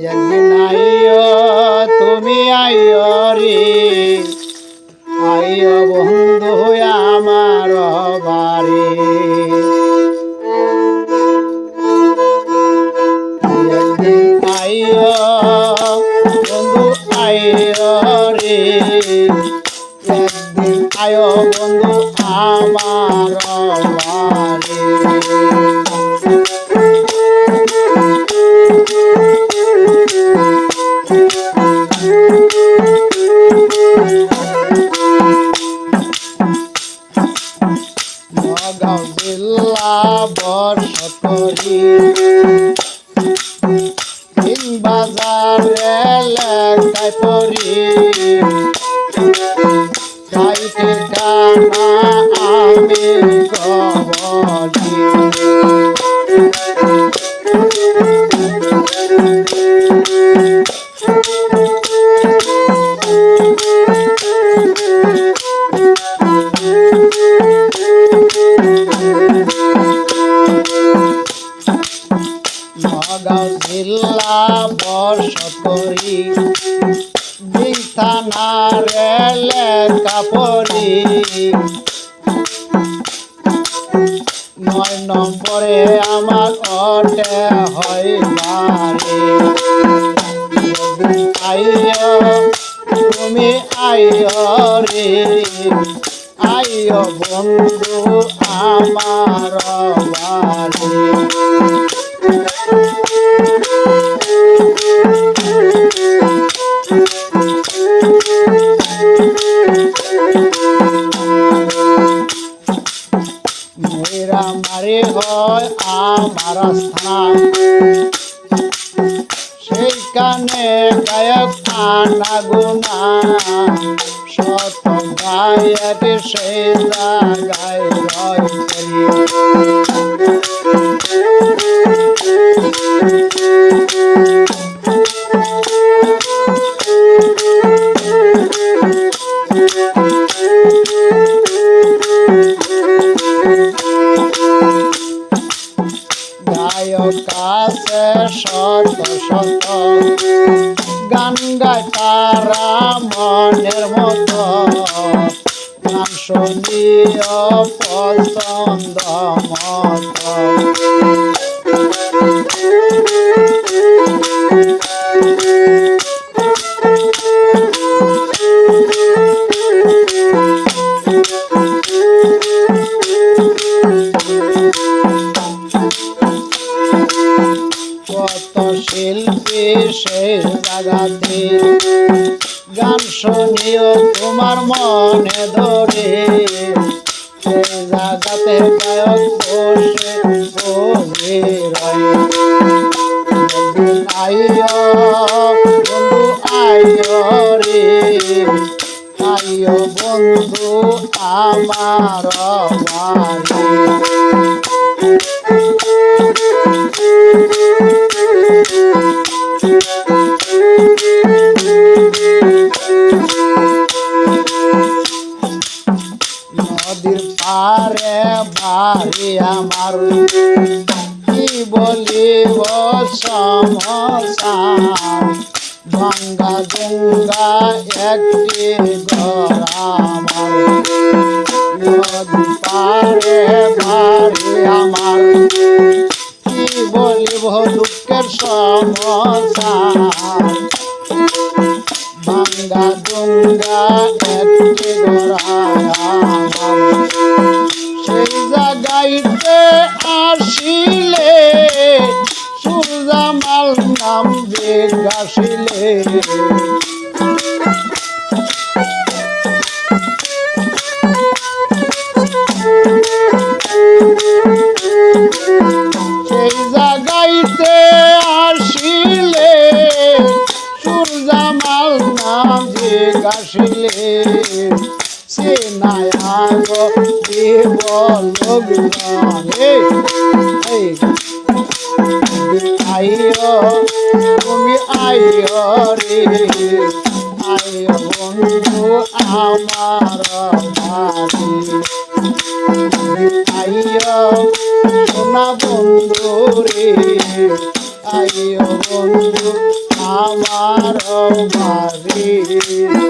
একদিন আইও তুমি আইও রে আইও বন্ধু আমার বাড়ি একদিন আইও বন্ধু আইও রে একদিন আইও বন্ধু আমার বাড়ি নগাঁও জেলা বর্ষকরি তিন বাজারে লেখায় পড়ি চাইতে কানা আমি কবলি নগাঁও জেলা বর্ষকরি থানারে লেখা পড়ি 9 নম্বরে আমার ওঠে হয় বাড়ি আইও তুমি আইও রে আইও বন্ধু আমার বাড়ি মেরামারি হয় আমার স্থান সেইখানে গায়ক আনা গুনা শত গায়ক সেই জায়গায় রয় গায়ক আছে শত শত গান গায় তারা মনের মতো গান শুনিও পছন্দ মতো কত শিল্পী সেই জায়গাতে গান শুনিও তোমার মনে ধরে সেই জায়গাতে গায়ক বসে বসে রয় আইও বন্ধু আইও রে আইও বন্ধু আমার বাড়ি নদীর পারে বাড়ি আমার কি বলিব সমস্যা ভাঙ্গা ডুঙ্গা একটি ঘর আমার নদীর পারে বাড়ি আমার কি বলিব দুঃখের সমস্যা ভাঙ্গা ডুঙ্গা একটি ঘর আমার সেই জায়গাইতে আসিলে সুরজামাল নাম জিজ্ঞাসিলে সেই জায়গাইতে আসিলে সুরজামাল নাম জিজ্ঞাসিলে সে নায়াগ দেব লোকজনে আইও তুমি আইও রে আইও বন্ধু আমার বাড়ি আইও সোনা বন্ধু রে আইও বন্ধু আমার বাড়ি